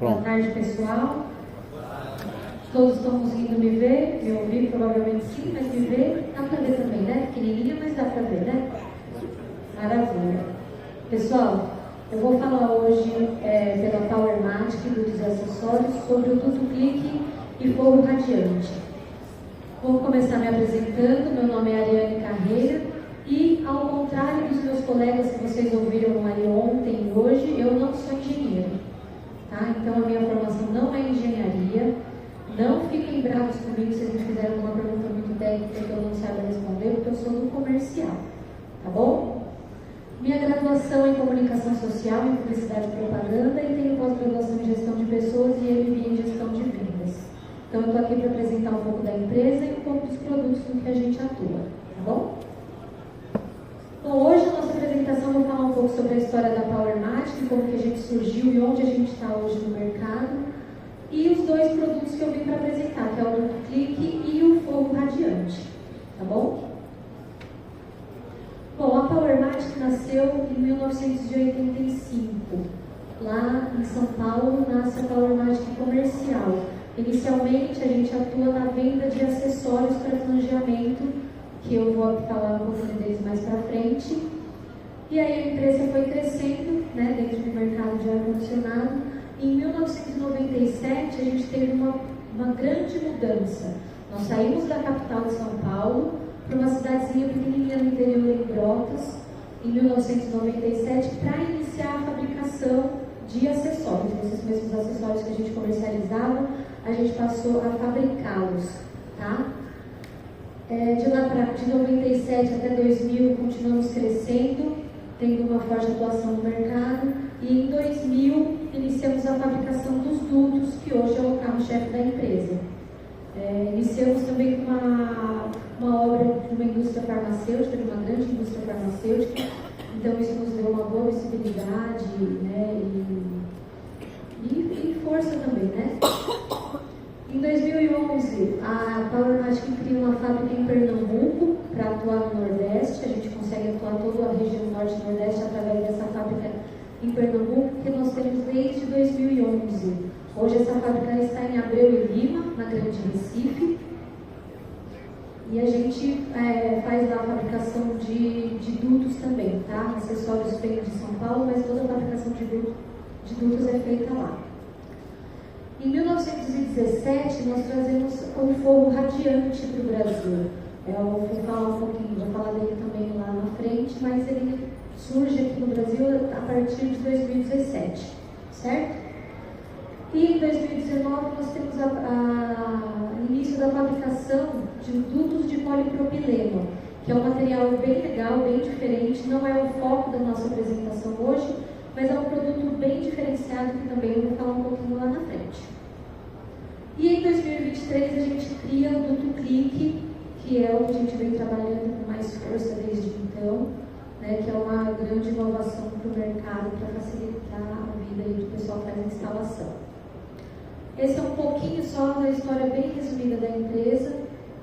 Boa tarde, pessoal. Todos estão conseguindo me ver, me ouvir? Provavelmente sim, mas me ver, dá para ver também, né? Pequenininha, mas dá para ver, né? Maravilha. Pessoal, eu vou falar hoje pela PowerMatic, Dutos e Acessórios, sobre o Duto Clique e Fogo Radiante. Vou começar me apresentando. Meu nome é Ariane Carreira e, ao contrário dos meus colegas que vocês ouviram aí ontem e hoje, eu não sou engenheiro, tá? Então a minha formação não é engenharia. Não fiquem bravos comigo se a gente fizer uma pergunta muito técnica que eu não saiba responder, porque eu sou do comercial, tá bom? Minha graduação é em Comunicação Social, em Publicidade e Propaganda, e tenho pós-graduação em Gestão de Pessoas e MBA em Gestão de Vendas. Então eu estou aqui para apresentar um pouco da empresa e um pouco dos produtos com que a gente atua, tá bom? Bom, hoje a nossa apresentação eu vou falar um pouco sobre a história da PowerMatic, como que a gente surgiu e onde a gente está hoje no mercado. E os dois produtos que eu vim para apresentar, que é o Duto Clique e o Fogo Radiante, tá bom? Bom, a PowerMatic nasceu em 1985. Lá em São Paulo nasce a PowerMatic Comercial. Inicialmente a gente atua na venda de acessórios para flangeamento, que eu vou falar um pouquinho deles mais para frente. E aí a empresa foi crescendo, né, dentro do mercado de ar-condicionado. Em 1997, a gente teve uma grande mudança. Nós saímos da capital de São Paulo para uma cidadezinha pequenininha no interior, em Brotas, em 1997, para iniciar a fabricação de acessórios. Esses mesmos acessórios que a gente comercializava, a gente passou a fabricá-los, tá? De 97 até 2000, continuamos crescendo, tendo uma forte atuação no mercado. E em 2000, iniciamos a fabricação dos dutos, que hoje é o carro-chefe da empresa. Iniciamos também com uma obra de uma indústria farmacêutica, de uma grande indústria farmacêutica. Então, isso nos deu uma boa visibilidade, né, e força também, né? Em 2011, a PowerMatic cria uma fábrica em Pernambuco para atuar no Nordeste. A gente consegue atuar toda a região Norte e Nordeste através dessa fábrica em Pernambuco, que nós temos desde 2011. Hoje essa fábrica está em Abreu e Lima, na Grande Recife, e a gente faz lá a fabricação de dutos também, tá? Acessórios feitos de São Paulo, mas toda a fabricação de dutos é feita lá. Em 1917, nós trazemos o Fogo Radiante para o Brasil. Eu vou falar um pouquinho, vou falar dele também lá na frente, mas ele surge aqui no Brasil a partir de 2017, certo? E em 2019 nós temos o início da fabricação de dutos de polipropileno, que é um material bem legal, bem diferente, não é o foco da nossa apresentação hoje, mas é um produto bem diferenciado que também eu vou falar um pouquinho lá na frente. E em 2023 a gente cria o Duto Clique, que é o que a gente vem trabalhando com mais força desde então, né, que é uma grande inovação para o mercado para facilitar a vida aí do pessoal que faz a instalação. Esse é um pouquinho só da história bem resumida da empresa.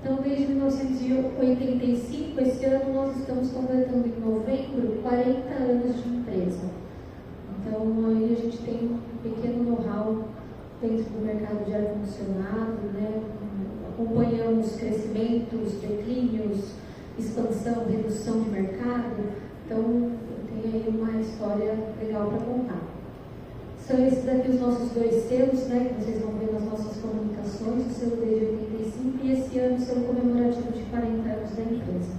Então, desde 1985, esse ano nós estamos completando em novembro 40 anos de empresa. Então, aí a gente tem um pequeno know-how dentro do mercado de ar-condicionado, né? Acompanhamos crescimentos, declínios, expansão, redução de mercado. Então, tem aí uma história legal para contar. São esses aqui os nossos dois selos, né, que vocês vão ver nas nossas comunicações, o selo desde 85 e esse ano o selo comemorativo de 40 anos da empresa.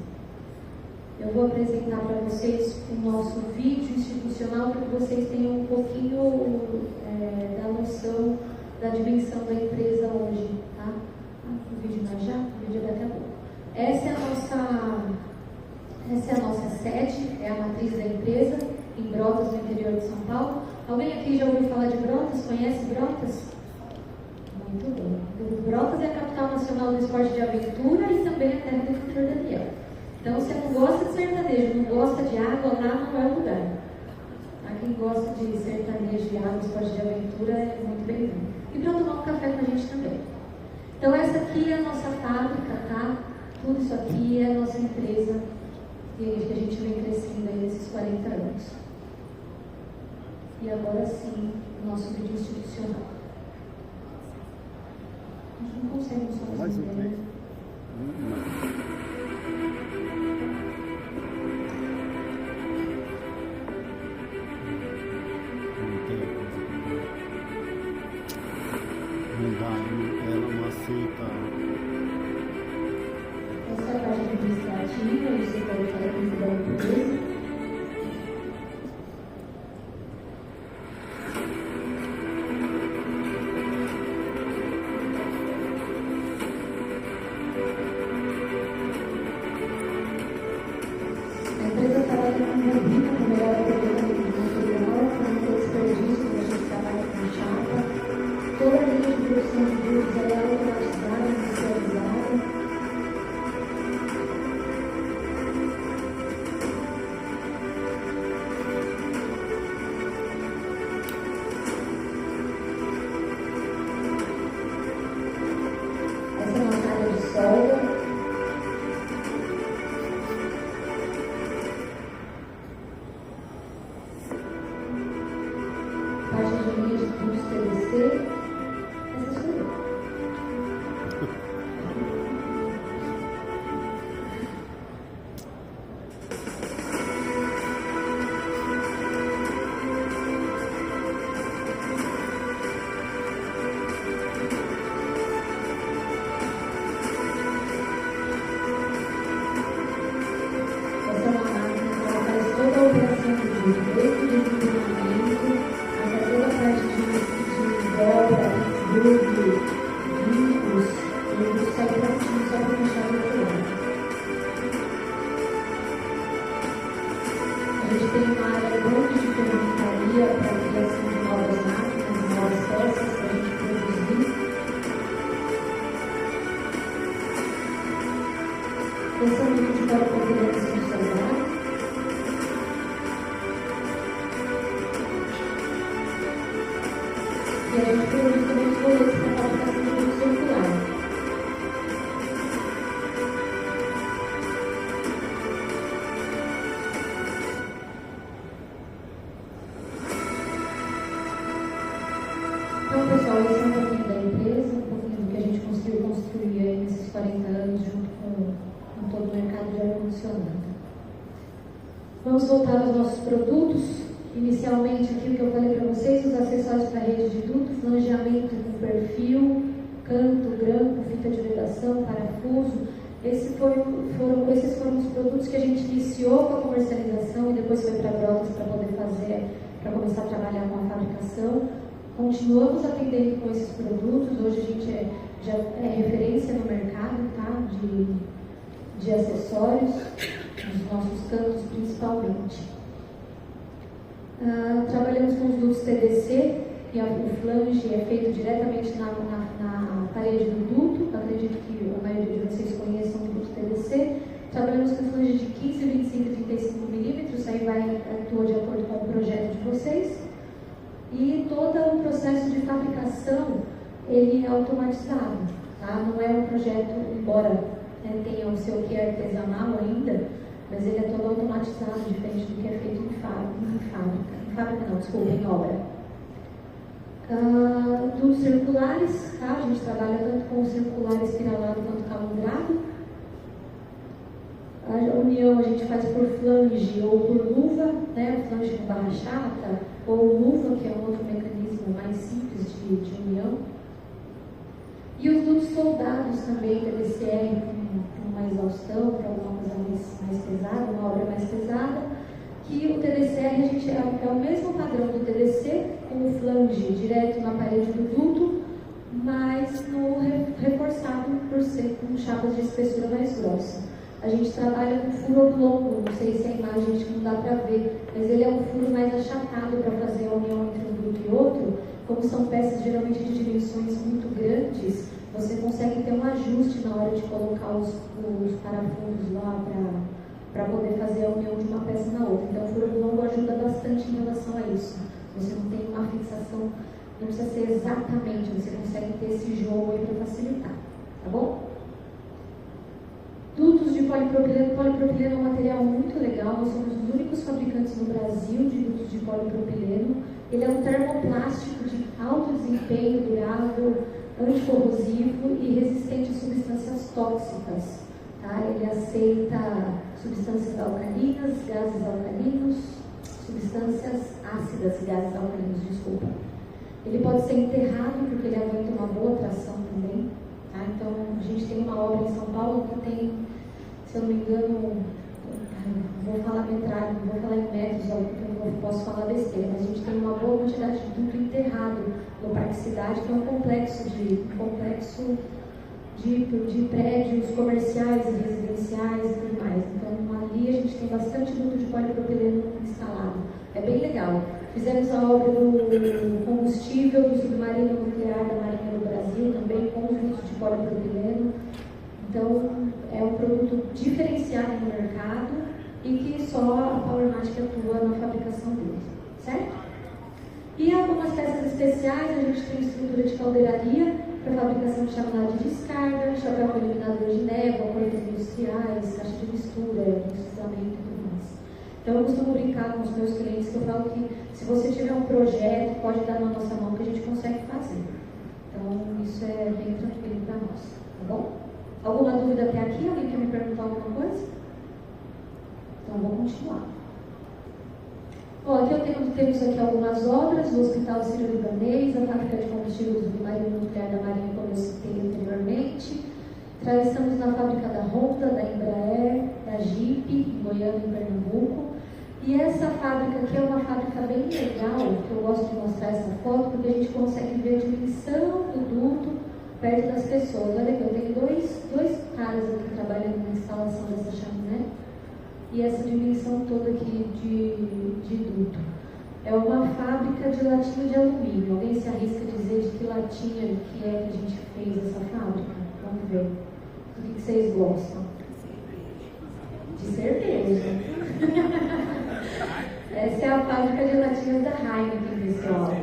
Eu vou apresentar para vocês o nosso vídeo institucional para que vocês tenham um pouquinho da noção da dimensão da empresa hoje, tá? O vídeo vai já? O vídeo daqui a pouco. Essa é a nossa sede, é a matriz da empresa, em Brotas, no interior de São Paulo. Alguém aqui já ouviu falar de Brotas? Conhece Brotas? Muito bom. Brotas é a capital nacional do esporte de aventura e também a terra do Dr. Daniel. Então, se você não gosta de sertanejo, não gosta de água, lá não é o lugar. A quem gosta de sertanejo, de água, esporte de aventura, é muito bem-vindo. E para tomar um café com a gente também. Então, essa aqui é a nossa fábrica, tá? Tudo isso aqui é a nossa empresa que a gente vem crescendo aí nesses 40 anos. E agora sim, no nosso vídeo institucional. A gente não consegue só Mais um né? Não vai, ela não aceita. Essa é a parte administrativa, você pode fazer isso da empresa. A empresa trabalha com bobina, com melhor aproveitamento do material, com muito desperdício, a gente trabalha com chapa. Toda a linha de produção de dutos é automatizada, industrializada. Essa é uma área de solda. Parte de linha de tubos PVC. Essa sou eu. Essa é uma máquina que ela faz toda a operação do vídeo, desde o desenvolvimento até toda a parte de dobra, desgrude, brincos, e isso sai prontinho só para deixar do outro lado. A gente tem uma área grande de ferramentaria para a criação de novas máquinas, novas peças para a gente produzir. Esse é o nível de polipropilenos que soldado. E a gente produz também os coletes para a fabricação de produto circular. Então, pessoal, esse é um pouquinho da empresa, um pouquinho do que a gente conseguiu construir aí nesses 40 anos junto com todo o mercado de ar-condicionado. Vamos voltar aos nossos produtos. Inicialmente, aqui o que eu falei para vocês, os acessórios para rede de duto, flangeamento com perfil, canto, grampo, fita de vedação, parafuso. Esses foram os produtos que a gente iniciou com a comercialização e depois foi para Brotas para poder fazer, para começar a trabalhar com a fabricação. Continuamos atendendo com esses produtos. Hoje a gente já é referência no mercado, tá? De acessórios, nos nossos cantos principalmente. Trabalhamos com os dutos TDC, e o flange é feito diretamente na parede do duto. Acredito que a maioria de vocês conheçam o duto TDC. Trabalhamos com flange de 15, 25 e 35 milímetros, aí atua de acordo com o projeto de vocês. E todo o processo de fabricação, ele é automatizado, tá? Não é um projeto, embora tenha o seu que é artesanal ainda, mas ele é todo automatizado, diferente do que é feito em fábrica. Em fábrica não, desculpa, em obra. Dutos circulares, tá? A gente trabalha tanto com circular espiralado quanto calandrado. A união a gente faz por flange ou por luva, né? Flange com barra chata, ou luva, que é um outro mecanismo mais simples de união. E os dutos soldados também, TDCR, com uma exaustão, para alguma coisa mais pesada, uma obra mais pesada. Que o TDCR a gente é o mesmo padrão do TDC, com o flange direto na parede do duto, mas reforçado por ser com chapas de espessura mais grossa. A gente trabalha com furo oblongo, não sei se a imagem acho que não dá para ver, mas ele é um furo mais achatado para fazer a união entre um duto e outro. Como são peças geralmente de dimensões muito grandes, você consegue ter um ajuste na hora de colocar os parafusos lá para poder fazer a união de uma peça na outra. Então o furo oblongo ajuda bastante em relação a isso. Você não tem uma fixação, não precisa ser exatamente, você consegue ter esse jogo aí para facilitar, tá bom? Dutos de polipropileno. Polipropileno é um material muito legal. Nós somos os únicos fabricantes no Brasil de dutos de polipropileno. Ele é um termoplástico de alto desempenho, durável, anticorrosivo e resistente a substâncias tóxicas. Tá? Ele aceita substâncias alcalinas, gases alcalinos, substâncias ácidas e gases alcalinos, desculpa. Ele pode ser enterrado porque ele aguenta uma boa tração também. Tá? Então, a gente tem uma obra em São Paulo que tem, se eu não me engano, vou falar metragem, não vou falar em metros, porque eu não posso falar besteira, mas a gente tem uma boa quantidade de duto enterrado no Parque Cidade, que é um complexo de prédios comerciais e residenciais e tudo mais. Então, ali a gente tem bastante duto de polipropileno instalado. É bem legal. Fizemos a obra do combustível do submarino nuclear da Marinha do Brasil, também com dutos de polipropileno. Então, é um produto diferenciado no mercado e que só a Powermatic atua na fabricação dele, certo? E algumas peças especiais, a gente tem estrutura de caldeiraria para fabricação de chaminé de descarga, chapéu com eliminador de névoa, coisas industriais, caixa de mistura, processamento e tudo mais. Então, eu costumo brincar com os meus clientes que eu falo que se você tiver um projeto, pode dar na nossa mão que a gente consegue fazer. Então, isso é bem tranquilo para nós, tá bom? Alguma dúvida até aqui? Alguém quer me perguntar alguma coisa? Então, vou continuar. Bom, aqui temos aqui algumas obras, o Hospital Sírio-Libanês, a fábrica de combustível do submarino nuclear da Marinha, como eu citei anteriormente. Estamos na fábrica da Honda, da Embraer, da Jeep, em Goiânia, em Pernambuco. E essa fábrica aqui é uma fábrica bem legal, que eu gosto de mostrar essa foto, porque a gente consegue ver a dimensão do duto perto das pessoas. Olha aqui, eu tenho dois caras aqui trabalhando na instalação dessa chaminé. E essa dimensão toda aqui de duto. É uma fábrica de latinha de alumínio. Alguém se arrisca a dizer de que latinha que é que a gente fez essa fábrica? Vamos ver. Do que vocês gostam? De cerveja. Essa é a fábrica de latinhas da Heineken, pessoal.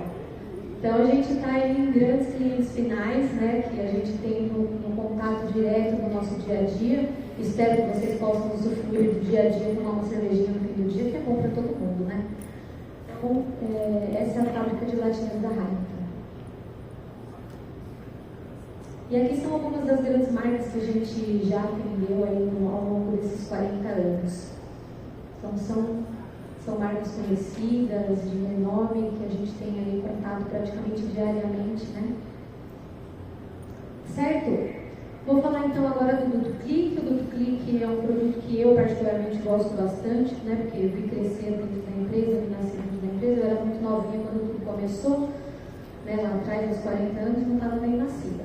Então a gente está aí em grandes clientes finais, né, que a gente tem no contato direto no nosso dia a dia. Espero que vocês possam usufruir do dia a dia, tomar uma cervejinha no fim do dia, que é bom para todo mundo, né? Então, essa é a fábrica de latinhas da Heineken. E aqui são algumas das grandes marcas que a gente já atendeu aí ao longo desses 40 anos. Então, são marcas conhecidas, de renome, que a gente tem aí contato praticamente diariamente, né? Certo? Vou falar então agora do Duto Click. O Duto Click é um produto que eu particularmente gosto bastante, né? Porque eu vi crescer dentro da empresa, vi nascer dentro da empresa. Eu era muito novinha quando tudo começou, né? Lá atrás, aos 40 anos, não estava nem nascida.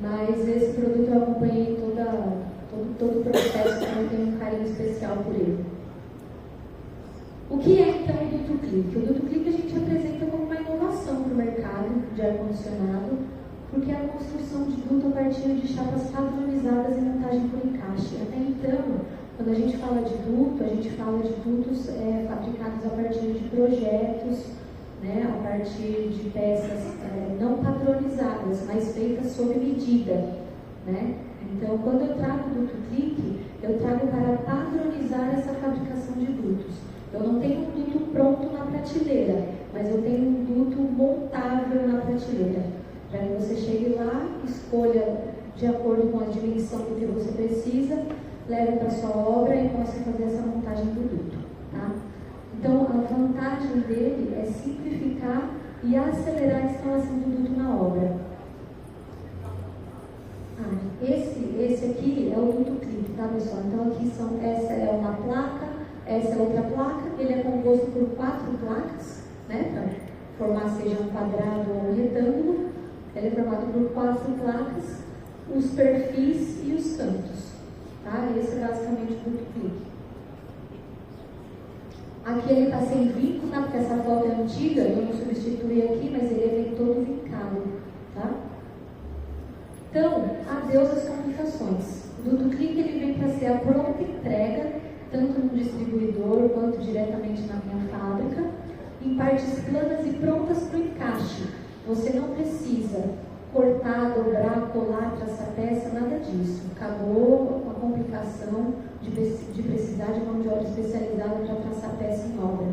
Mas esse produto eu acompanhei todo o processo, então eu tenho um carinho especial por ele. O que é então o Duto Click? O Duto Click a gente apresenta como uma inovação para o mercado de ar-condicionado, porque é a construção de duto a partir de chapas padronizadas e montagem por encaixe. Até então, quando a gente fala de duto, a gente fala de dutos fabricados a partir de projetos, né, a partir de peças não padronizadas, mas feitas sob medida, né? Então, quando eu trago o Duto Click, eu trago para padronizar essa fabricação de dutos. Eu não tenho um duto pronto na prateleira, mas eu tenho um duto montável na prateleira. Para que você chegue lá, escolha de acordo com a dimensão do que você precisa, leve para sua obra e possa fazer essa montagem do duto. Tá? Então, a vantagem dele é simplificar e acelerar a instalação do duto na obra. Esse aqui é o Duto Click, tá, pessoal? Então, aqui essa é uma placa, essa é outra placa. Ele é composto por 4 placas, né? Para formar seja um quadrado ou um retângulo. Ele é formado por 4 placas, os perfis e os cantos. Tá? Esse é basicamente o Duto Click. Aqui ele está sem vinco, tá? Porque essa foto é antiga, eu não substituí aqui, mas ele vem todo vincado. Tá? Então, adeus às complicações. O Duto Click ele vem para ser a pronta entrega, tanto no distribuidor quanto diretamente na minha fábrica, em partes planas e prontas para o encaixe. Você não precisa cortar, dobrar, colar, traçar peça, nada disso. Acabou a complicação de precisar de mão de obra especializada para traçar peça em obra.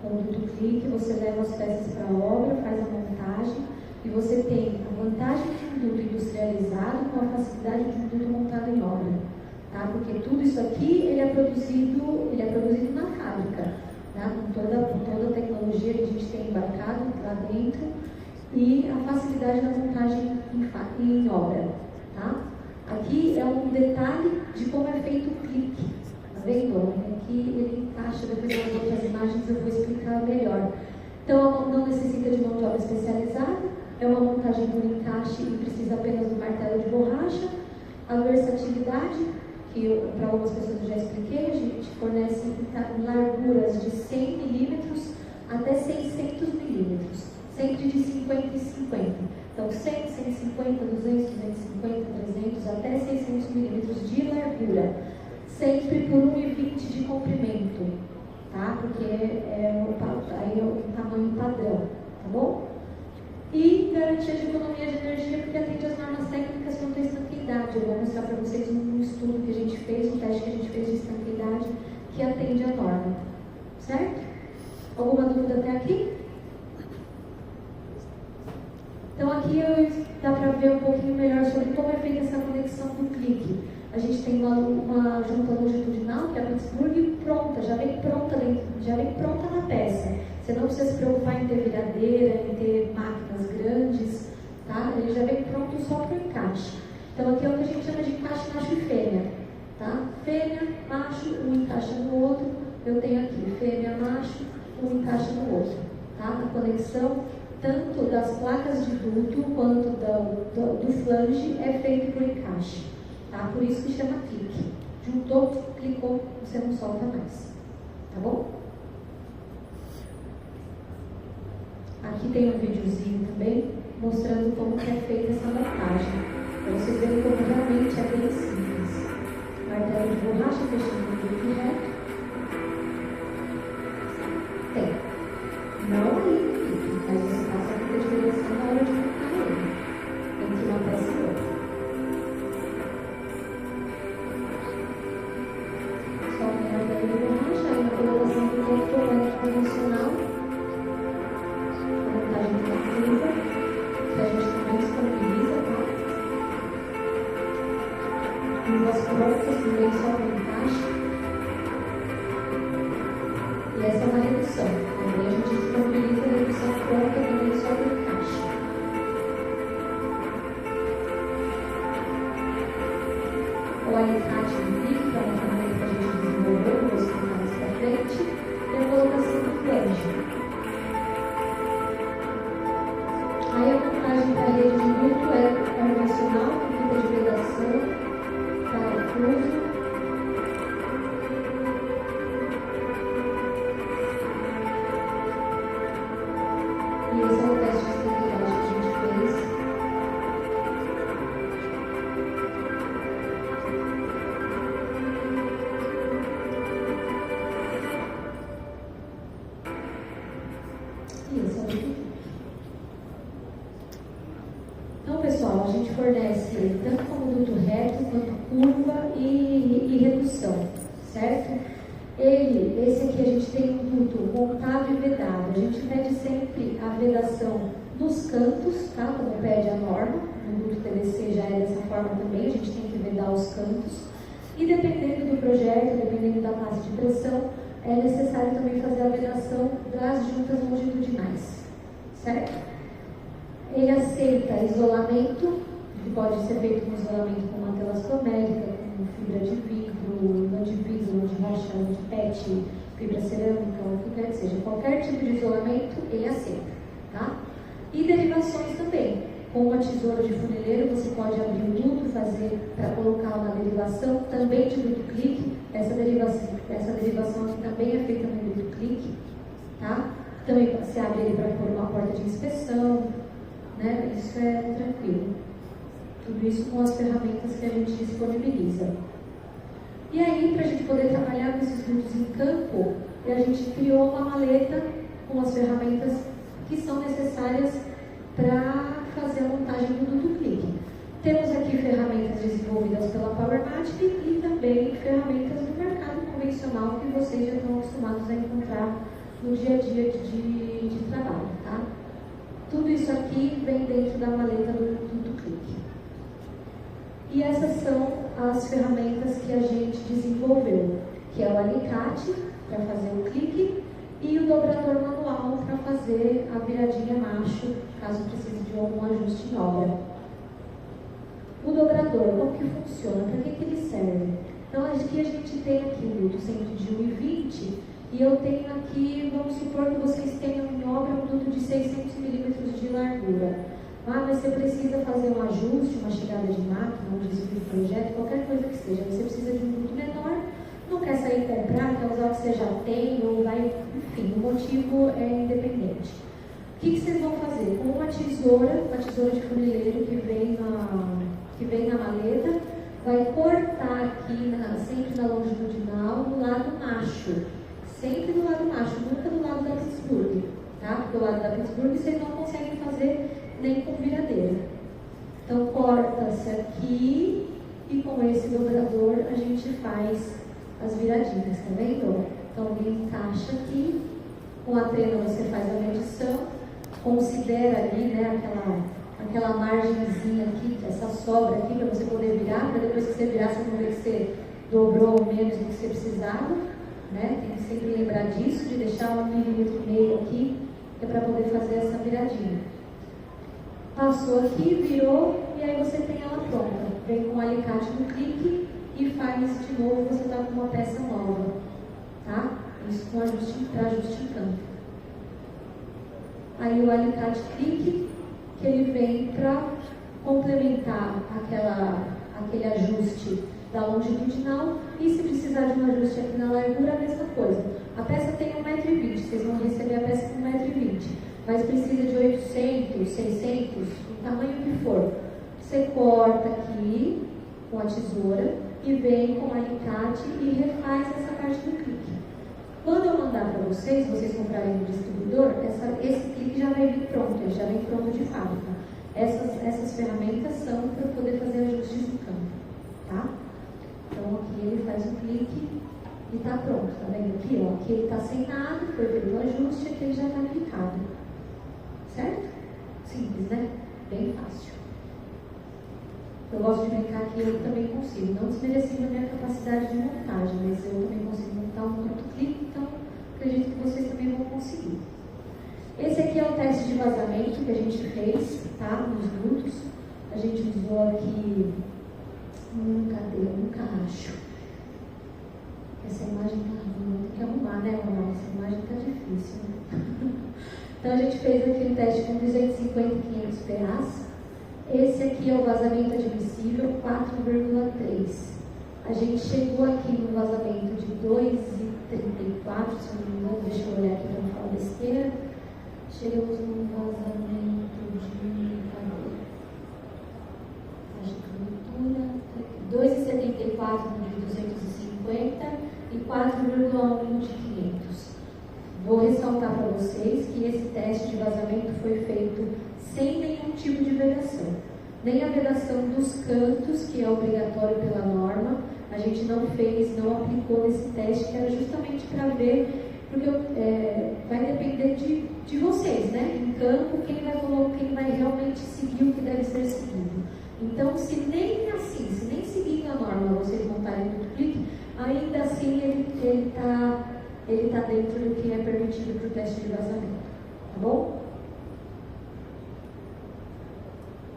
Com o duto clique, você leva as peças para a obra, faz a montagem e você tem a vantagem de um duto industrializado com a facilidade de um duto montado em obra. Tá? Porque tudo isso aqui ele é produzido na fábrica, tá? Com toda a tecnologia que a gente tem embarcado lá dentro e a facilidade da montagem em obra. Tá? Aqui é um detalhe de como é feito o clique. Tá vendo? Aqui ele encaixa, depois nas outras imagens eu vou explicar melhor. Então não necessita de mão de obra especializada, é uma montagem por encaixe e precisa apenas do martelo de borracha. A versatilidade, que para algumas pessoas eu já expliquei, a gente fornece larguras de 100 milímetros até 600 milímetros, sempre de 50 e 50. Então 100, 150, 200, 250, 300, até 600 milímetros de largura, sempre por 1,20 de comprimento, tá? Porque aí é o tamanho padrão, tá bom? E garantia de economia de energia, porque atende às normas técnicas quanto à estanqueidade. Eu vou mostrar para vocês um estudo que a gente fez, um teste que a gente fez de estanqueidade, que atende à norma. Certo? Alguma dúvida até aqui? Então aqui dá para ver um pouquinho melhor sobre como é feita essa conexão do clique. A gente tem uma junta longitudinal, que é a Pittsburgh, pronta, já vem pronta na peça. Você não precisa se preocupar em ter viradeira, em ter máquinas grandes, tá? Ele já vem pronto só para o encaixe. Então aqui é o que a gente chama de encaixe macho e fêmea, tá? Fêmea, macho, um encaixa no outro. Eu tenho aqui fêmea, macho, um encaixa no outro, tá? A conexão tanto das placas de duto quanto do flange é feito por encaixe, tá? Por isso que chama clique. Juntou, clicou, você não solta mais, tá bom? Aqui tem um videozinho também mostrando como que é feita essa montagem, para vocês verem como realmente é bem simples. Martelo de borracha fechando o duto reto. Tem. Não aí, mas você passa a ter direção na hora de montar ele, entre uma peça e outra. Só o martelo de borracha, aí na colocação do duto convencional. Que a gente também disponibiliza, tá? Luvas prontas também só para encaixe. E essa é uma redução. Também a gente disponibiliza a redução pronta também só para encaixe. O alicate do bico, que é uma ferramenta que a gente desenvolveu, vou explicar mais para frente, e a colocação do flange. Aí a montagem da rede de duto é convencional, com fita de vedação, parafuso. E esse é o teste de estabilidade que a gente fez. E esse é o duto. Então, pessoal, a gente fornece tanto como duto reto, quanto curva e redução, certo? Esse aqui a gente tem um duto montado e vedado. A gente pede sempre a vedação nos cantos, tá? Como pede a norma. No duto PVC já é dessa forma também, a gente tem que vedar os cantos. E dependendo do projeto, dependendo da classe de pressão, é necessário também fazer a vedação das juntas longitudinais, certo? Ele aceita isolamento, que pode ser feito com isolamento com manta elastomérica, com fibra de vidro, lã de vidro, lã de rocha, lã de PET, fibra cerâmica, o que quer que seja. Qualquer tipo de isolamento, ele aceita, tá? E derivações também. Com uma tesoura de funileiro, você pode abrir o duto, fazer para colocar uma derivação também de duto clique. Essa derivação aqui também é feita no duto clique, tá? Também você abre ele para pôr uma porta de inspeção, né? Isso é tranquilo. Tudo isso com as ferramentas que a gente disponibiliza. E aí, para a gente poder trabalhar com esses dutos em campo, a gente criou uma maleta com as ferramentas que são necessárias para fazer a montagem do duto clique. Temos aqui ferramentas desenvolvidas pela Powermatic e também ferramentas do mercado convencional que vocês já estão acostumados a encontrar no dia a dia de trabalho, tá? Tudo isso aqui vem dentro da maleta do Clique. E essas são as ferramentas que a gente desenvolveu, que é o alicate para fazer o clique e o dobrador manual para fazer a viradinha macho, caso precise de algum ajuste em obra. O dobrador, como que funciona? Para que ele serve? Então, aqui a gente tem aqui o duto sempre de 1,20 e eu tenho aqui, vamos supor que vocês tenham em obra um duto de 600 milímetros de largura. Mas você precisa fazer um ajuste, uma chegada de máquina, um desvio de projeto, qualquer coisa que seja. Você precisa de um duto menor, não quer sair comprar, quer usar o que você já tem, ou vai, enfim, o motivo é independente. O que vocês vão fazer? Com uma tesoura de funileiro que vem na maleta, vai cortar aqui, sempre na longitudinal, no lado macho. Sempre do lado macho, nunca do lado da Pittsburgh, tá? Porque o lado da Pittsburgh vocês não conseguem fazer nem com viradeira. Então, corta-se aqui e com esse dobrador a gente faz as viradinhas, tá vendo? Então, ele encaixa aqui, com a trena você faz a medição, considera ali, né, aquela margenzinha aqui, essa sobra aqui, para você poder virar, para depois que você virar, você não ver que você dobrou menos do que você precisava, né? Tem que sempre lembrar disso, de deixar 1,5 milímetro aqui, que é para poder fazer essa viradinha. Passou aqui, virou, e aí você tem ela pronta. Vem com o alicate no clique e faz de novo, você está com uma peça nova, tá? Isso com ajuste em campo. Aí o alicate clique, que ele vem para complementar aquele ajuste da longitudinal, e se precisar de um ajuste aqui na largura, a mesma coisa. A peça tem 1,20 m, vocês vão receber a peça com 1,20 m, mas precisa de 800, 600, o tamanho que for. Você corta aqui com a tesoura e vem com o alicate e refaz essa parte do clique. Quando eu mandar para vocês comprarem no distribuidor, esse clique já vai vir pronto, ele já vem pronto de fábrica. Essas ferramentas são para poder fazer ajustes no campo, tá? Então aqui ele faz o clique e está pronto, tá vendo aqui? Ó, aqui ele está sem nada, foi feito o ajuste, aqui ele já está aplicado. Certo? Simples, né? Bem fácil. Eu gosto de brincar que eu também consigo, não desmerecendo a minha capacidade de montagem, mas eu também consigo montar um clique, então acredito que vocês também vão conseguir. Esse aqui é o teste de vazamento que a gente fez, tá? Nos dutos. A gente usou aqui. Cadê? Eu nunca acho. Essa imagem tá ruim, tem que arrumar, né, Ronaldo? Essa imagem tá difícil, né? Então a gente fez aqui um teste com 250 e 500 PAs. Esse aqui é o vazamento admissível 4,3. A gente chegou aqui no vazamento de 2,34, se não me engano, deixa eu olhar aqui para não falar besteira. Chegamos no vazamento de 2,74 de 250 e 4,1 de 500. Vou ressaltar para vocês que esse teste de vazamento foi feito sem nenhum tipo de vedação. Nem a vedação dos cantos, que é obrigatório pela norma, a gente não fez, não aplicou nesse teste, que era justamente para ver, porque vai depender de vocês, né? Em campo, quem vai realmente seguir o que deve ser seguido. Então, se nem seguindo a norma vocês montarem no clique, ainda assim ele tá dentro do que é permitido para o teste de vazamento, tá bom?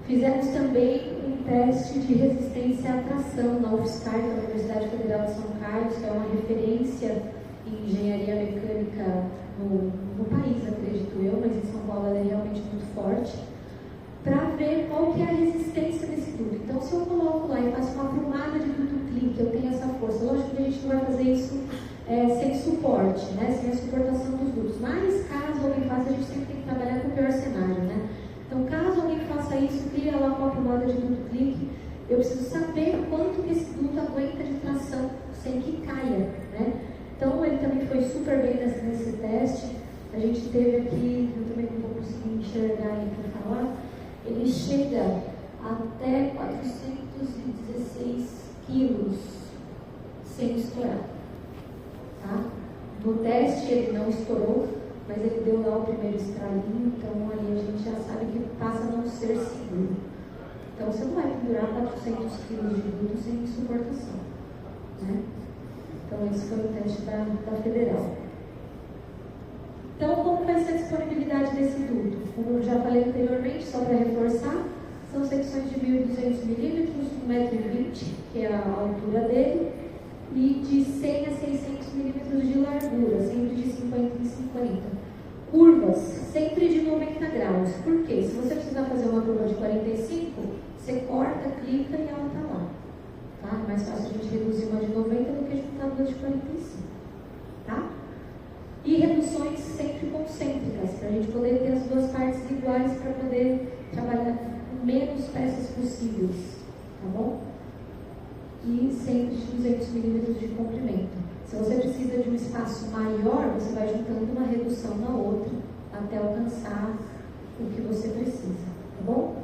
Fizemos também um teste de resistência à tração na UFSCar, da Universidade Federal de São Carlos, que é uma referência em engenharia mecânica no país, acredito eu, mas em São Paulo ela é realmente muito forte, para ver qual que é a resistência desse duto. Então, se eu coloco lá e faço uma aprumada de duto clique, eu tenho essa força. Lógico que a gente não vai fazer isso sem suporte, né? Sem a suportação dos dutos. Mas, caso alguém faça, a gente sempre tem que trabalhar com o pior cenário, né? Então, caso alguém faça isso, cria lá uma aprumada de duto clique, eu preciso saber quanto que esse duto aguenta de tração sem que caia, né? Então, ele também foi super bem nesse teste. A gente teve aqui, eu também não vou conseguir enxergar aí para falar, ele chega até 416 quilos sem estourar, tá? No teste ele não estourou, mas ele deu lá o primeiro estralinho, então ali a gente já sabe que passa a não ser seguro. Então você não vai pendurar 400 quilos de duto sem suportação, né? Então esse foi o teste da Federal. Então como vai ser a disponibilidade desse duto? Como eu já falei anteriormente, só para reforçar, são secções de 1.200 milímetros, 1,20 m, que é a altura dele, e de 100 a 600 milímetros de largura, sempre de 50 em 50. Curvas, sempre de 90 graus. Por quê? Se você precisar fazer uma curva de 45, você corta, clica e ela está lá. Tá? É mais fácil a gente reduzir uma de 90 do que juntar duas de 45. Tá? E reduções sempre concêntricas, para a gente poder ter as duas partes iguais, para poder trabalhar com menos peças possíveis. Tá bom? E sempre de 200 milímetros de comprimento. Se você precisa de um espaço maior, você vai juntando uma redução na outra até alcançar o que você precisa, tá bom?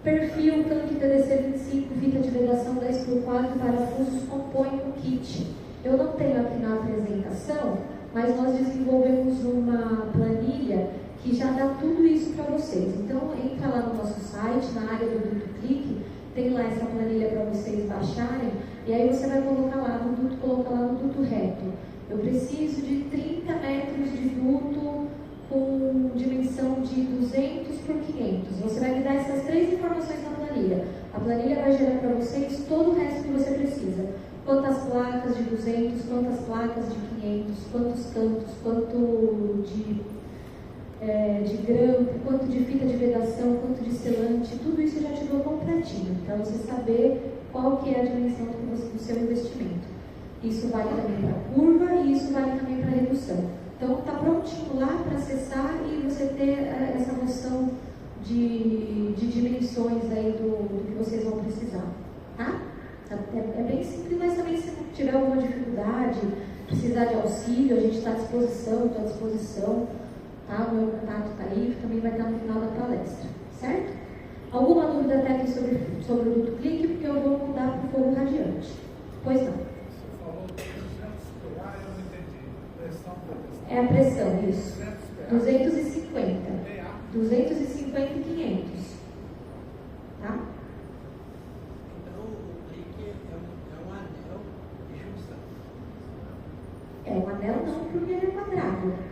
Perfil, tanque PDC 25, fita de vedação 10x4, parafusos compõem o kit. Eu não tenho aqui na apresentação, mas nós desenvolvemos uma planilha que já dá tudo isso para vocês. Então, entra lá no nosso site, na área do duto clique, tem lá essa planilha para vocês baixarem, e aí você vai colocar lá no duto, coloca lá no duto reto. Eu preciso de 30 metros de duto com dimensão de 200 por 500. Você vai me dar essas três informações na planilha. A planilha vai gerar para vocês todo o resto que você precisa. Quantas placas de 200, quantas placas de 500, quantos cantos, quanto de grampo, quanto de fita de vedação, quanto de selante, tudo isso eu já te dou completinho, para você saber qual que é a dimensão do seu investimento. Isso vale também para a curva e isso vale também para a redução. Então está prontinho lá para acessar e você ter essa noção de dimensões aí do que vocês vão precisar. Tá? É bem simples, mas também se tiver alguma dificuldade, precisar de auxílio, a gente está à disposição, estou à disposição. Tá? O meu contato está aí, também vai estar no final da palestra, certo? Alguma dúvida técnica sobre o duto clique? Porque eu vou mudar para o fogo radiante. Pois não. Você falou 200 PA, eu não entendi. Pressão por pressão. É a pressão, isso. 250. 250 e 500. Tá? Então o clique é um anel de junção. É um anel não, porque ele é quadrado.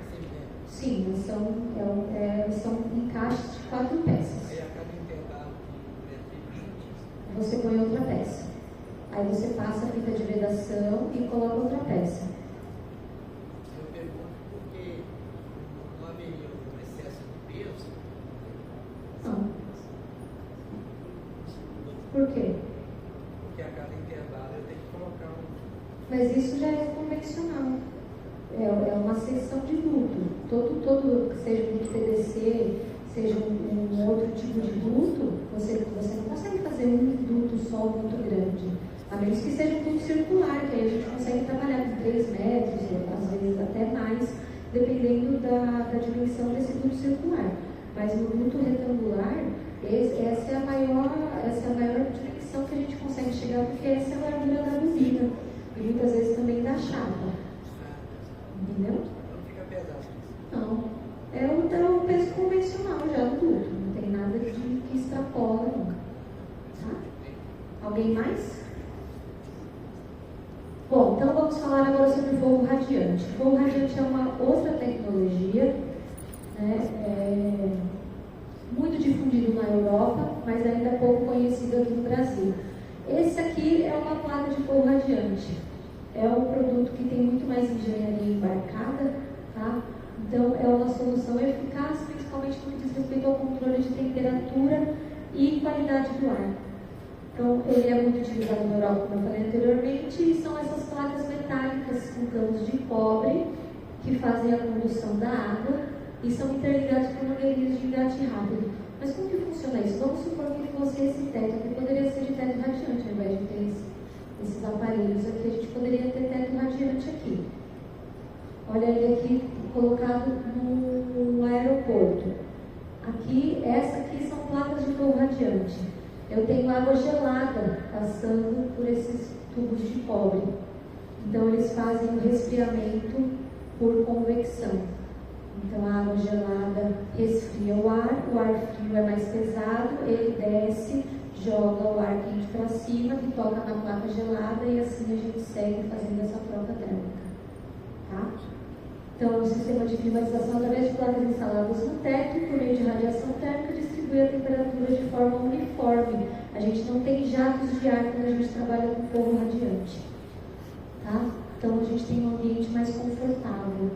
Sim, mas são encaixes de 4 peças. Aí a cada intervalo de 20, Você põe outra peça. Aí você passa a fita de vedação e coloca outra peça. eu pergunto porque não haveria um excesso de peso. Não. Por quê? Porque a cada intervalo eu tenho que colocar um. Mas isso já é convencional. É uma seção de duto. Todo seja um duto PDC, seja um outro tipo de duto, você não consegue fazer um duto só muito grande. A menos que seja um duto circular, que aí a gente consegue trabalhar com 3 metros, às vezes até mais, dependendo da dimensão desse duto circular. Mas no duto retangular, essa é a maior dimensão que a gente consegue chegar, porque essa é a largura da bobina. E muitas vezes também da chapa. Entendeu? Não fica pesado. Não. É o peso convencional já do duto. Não tem nada de que extrapola nunca. Tá? Alguém mais? Bom, então vamos falar agora sobre o fogo radiante. O fogo radiante é uma outra tecnologia, né? Muito difundido na Europa, mas ainda pouco conhecido aqui no Brasil. Esse aqui é uma placa de fogo radiante. É um produto que tem muito mais engenharia embarcada, tá? Então é uma solução eficaz, principalmente no que diz respeito ao controle de temperatura e qualidade do ar. Então ele é muito utilizado na Europa, como eu falei anteriormente, e são essas placas metálicas com canos de cobre que fazem a condução da água e são interligados por mangueirinhas de engate rápido. Mas como que funciona isso? Vamos supor que fosse esse teto, que poderia ser de teto radiante, ao invés de ter esses aparelhos aqui, a gente poderia ter teto radiante aqui. Olha ele aqui colocado no aeroporto. Aqui, essa aqui são placas de fogo radiante. Eu tenho água gelada passando por esses tubos de cobre. Então eles fazem o resfriamento por convecção. Então a água gelada resfria o ar frio é mais pesado, ele desce, joga o ar quente para cima, que toca na placa gelada e assim a gente segue fazendo essa troca térmica. Tá? Então o sistema de climatização através de placas instaladas no teto, por meio de radiação térmica, distribui a temperatura de forma uniforme. A gente não tem jatos de ar quando a gente trabalha com forro radiante. Tá? Então a gente tem um ambiente mais confortável.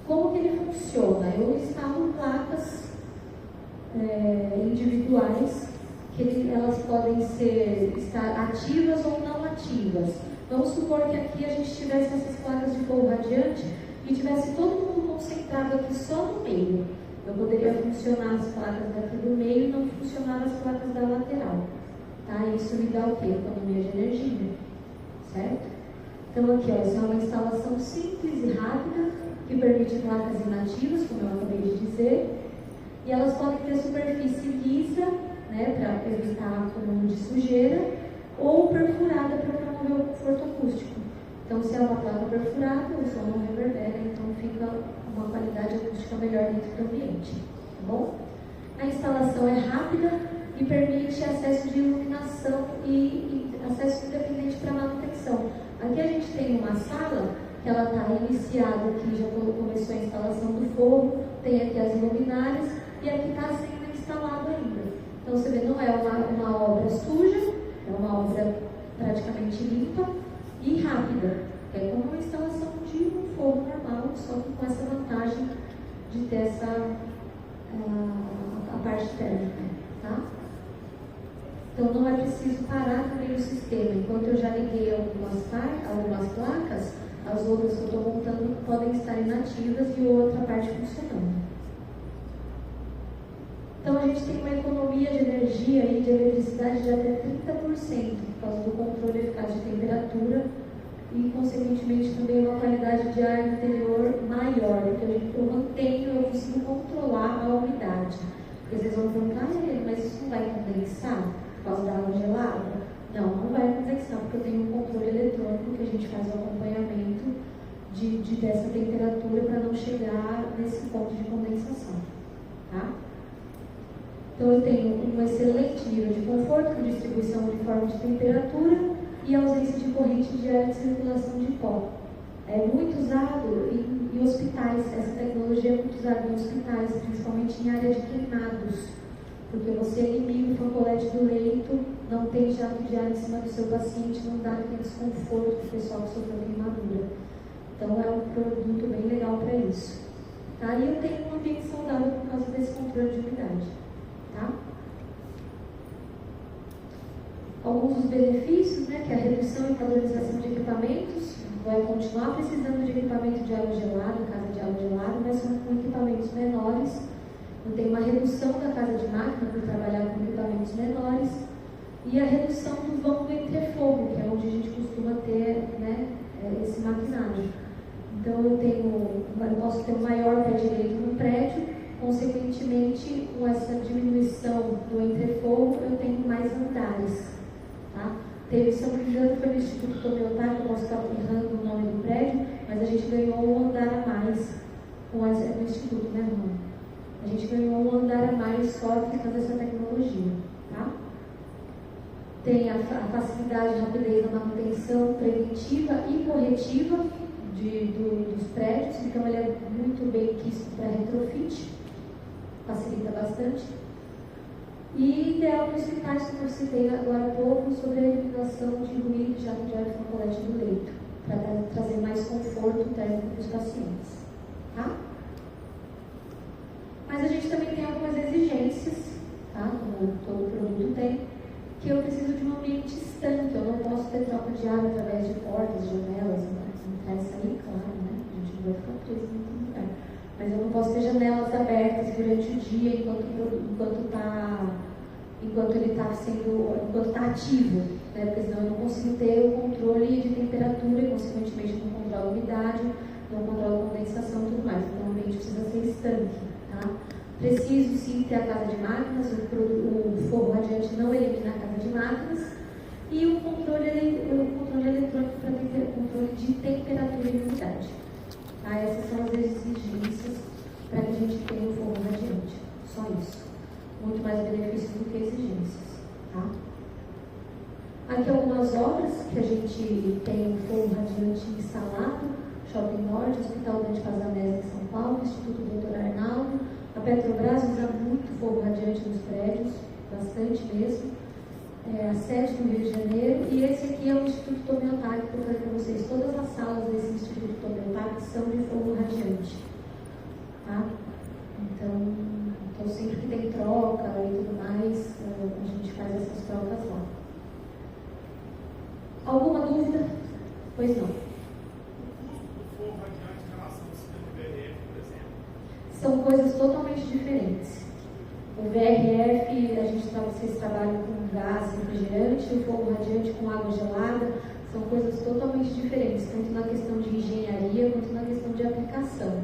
Como que ele funciona? Eu instalo placas individuais, que elas podem estar ativas ou não ativas. Vamos supor que aqui a gente tivesse essas placas de forro radiante e tivesse todo mundo concentrado aqui só no meio. Eu poderia funcionar as placas daqui do meio e não funcionar as placas da lateral. Tá? Isso me dá o quê? Economia de energia. Certo? Então aqui, ó, essa é uma instalação simples e rápida, que permite placas inativas, como eu acabei de dizer, e elas podem ter superfície lisa, né, para evitar acúmulo de sujeira, ou perfurada para promover o conforto acústico. Então, se é uma placa perfurada, o som não reverbera, então fica uma qualidade acústica melhor dentro do ambiente. Tá bom? A instalação é rápida e permite acesso de iluminação e acesso independente para manutenção. Aqui a gente tem uma sala que ela está iniciada, aqui já começou a instalação do forro, tem aqui as luminárias e aqui está sendo instalado ainda. Então você vê, não é uma obra suja, é uma obra praticamente limpa e rápida. É como uma instalação de um forro normal, só que com essa vantagem de ter a parte térmica. Tá? Então não é preciso parar também o sistema. Enquanto eu já liguei algumas placas, as outras que eu estou montando podem estar inativas e outra parte funcionando. Então a gente tem uma economia de energia e de eletricidade de até 30% por causa do controle eficaz de temperatura e, consequentemente, também uma qualidade de ar interior maior, porque eu consigo controlar a umidade. Porque vocês vão perguntar, mas isso não vai condensar por causa da água gelada? Não vai condensar, porque eu tenho um controle eletrônico que a gente faz o acompanhamento dessa temperatura para não chegar nesse ponto de condensação. Tá? Então eu tenho um excelente nível de conforto, com distribuição uniforme de temperatura e ausência de corrente de ar e circulação de pó. É muito usado em hospitais, essa tecnologia é muito usada em hospitais, principalmente em área de queimados, porque você elimina o fancolete do leito, não tem jato de ar em cima do seu paciente, não dá aquele desconforto para o pessoal que sofreu queimadura. Então é um produto bem legal para isso. Tá? E eu tenho um ambiente saudável por causa desse controle de umidade. Tá? Alguns dos benefícios, né, que é a redução e padronização de equipamentos, vai continuar precisando de equipamento de água gelada, casa de água gelada, mas são com equipamentos menores. Eu tenho uma redução da casa de máquina por trabalhar com equipamentos menores e a redução do vão do entrefogo, que é onde a gente costuma ter, né, esse maquinário. Então eu posso ter um maior pé direito no prédio. Consequentemente, com essa diminuição do entrefogo, eu tenho mais andares. Tá? Se eu não me engano, foi no Instituto Tomeotar, que eu posso estar errando o nome do prédio, mas a gente ganhou um andar a mais no Instituto, né, irmão? A gente ganhou um andar a mais só aplicando essa tecnologia. Tá? Tem a facilidade e rapidez da manutenção preventiva e corretiva dos prédios, então ele é muito bem quisto para retrofit. Facilita bastante. E ideal para hospitais, como eu citei agora há pouco, sobre a eliminação de ruído de jato de ar e fancolete do leito, para trazer mais conforto térmico para os pacientes. Tá? Mas a gente também tem algumas exigências, tá? Como todo produto tem, que eu preciso de um ambiente estanque, eu não posso ter troca de ar através de portas, janelas, entrar e sair, claro, né? A gente não vai ficar preso em nenhum lugar. Mas eu não posso ter janelas abertas durante o dia enquanto ele está ativo, né? Porque senão eu não consigo ter o controle de temperatura e, consequentemente, não controlo a umidade, não controlo a condensação e tudo mais. Então, o ambiente precisa ser estanque, tá? Preciso sim ter a casa de máquinas, o forro radiante não elimina a casa de máquinas, e o controle eletrônico para ter controle de temperatura e umidade. Tá? Essas são as exigências para que a gente tenha um forro radiante. Só isso. Muito mais benefícios do que exigências. Tá? Aqui algumas obras que a gente tem um forro radiante instalado: Shopping Norte, Hospital Dante Casamés em São Paulo, Instituto Dr. Arnaldo. A Petrobras usa muito forro radiante nos prédios, bastante mesmo. A sede no Rio de Janeiro, e esse aqui é o Instituto Tomeotaki, que eu falei para vocês. Todas as salas desse Instituto Tomeotaki são de forro radiante. Tá? Então, sempre que tem troca e tudo mais, a gente faz essas trocas lá. Alguma dúvida? Pois não. O custo do forro radiante em relação ao sistema VRF, por exemplo? São coisas totalmente diferentes. O VRF, vocês trabalham com gás refrigerante, o forro radiante com água gelada, são coisas totalmente diferentes, tanto na questão de engenharia quanto na questão de aplicação.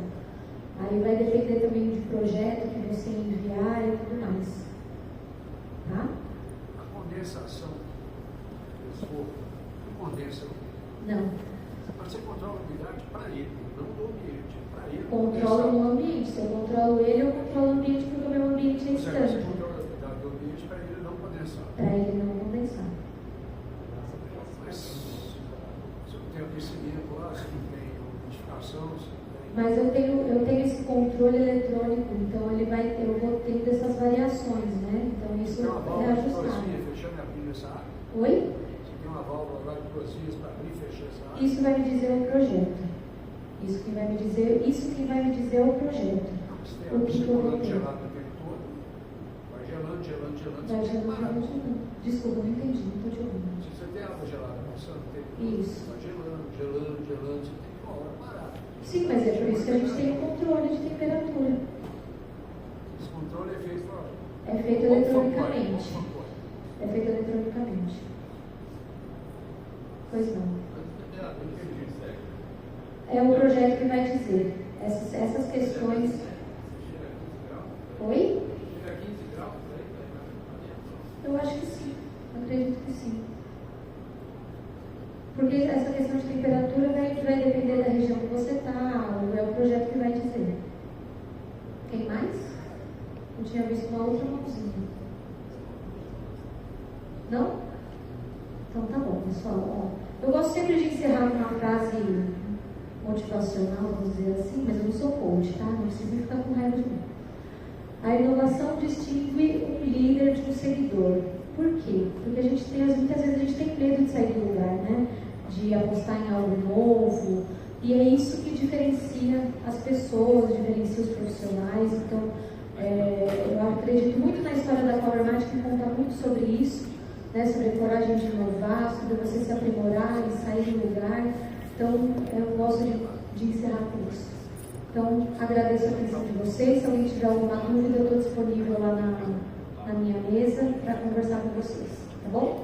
Aí vai depender também do projeto que você enviar e tudo mais. Tá? A condensação do forro não condensa. Não. Mas você controla a umidade para ele, não do ambiente. Para ele. Controlo o ambiente. Se eu controlo ele, eu controlo o ambiente, porque o meu ambiente é Você estanque. controla a umidade do ambiente para ele não condensar. Para ele não condensar. Mas se não tem aquecimento lá, se não tem umidificação, se não tem... Mas eu tenho esse controle eletrônico, então eu vou tendo essas variações, né? Então isso Tem uma é válvula de ajustado. corsia fechando e abrindo essa área? Oi? Você tem uma válvula lá de corsias para abrir e fechar essa área? Isso vai me dizer o projeto. Isso quem vai me dizer é o projeto. Não, você O que tem eu vou rolando ter. gelado o tempo todo, vai gelando. Vai você tem que parar. gelando. Desculpa, não entendi, não estou te ouvindo. Se você tem água gelada passando o tempo todo, Isso. vai gelando, você tem que uma hora parar. Sim, mas é por isso que a gente tem o controle de temperatura. Esse controle é feito É feito eletronicamente. É feito eletronicamente. Pois não. É o projeto que vai dizer. Essas questões. Oi? Eu acho que sim. Acredito que sim. Porque essa questão de temperatura vai depender da região que você está, é o projeto que vai dizer. Quem mais? Eu tinha visto uma outra mãozinha. Não? Então tá bom, pessoal. Ó, eu gosto sempre de encerrar com uma frase motivacional, vamos dizer assim, mas eu não sou coach, tá? Não precisa ficar com raiva de mim. A inovação distingue um líder de um seguidor. Por quê? Porque muitas vezes a gente tem medo de sair do lugar, né? De apostar em algo novo. E é isso que diferencia as pessoas, diferencia os profissionais. Então, eu acredito muito na história da Powermat, que conta muito sobre isso, né? Sobre a coragem de inovar, sobre você se aprimorar e sair do lugar. Então, eu gosto de encerrar com isso. Então, agradeço a atenção de vocês. Se alguém tiver alguma dúvida, eu estou disponível lá na minha mesa para conversar com vocês. Tá bom?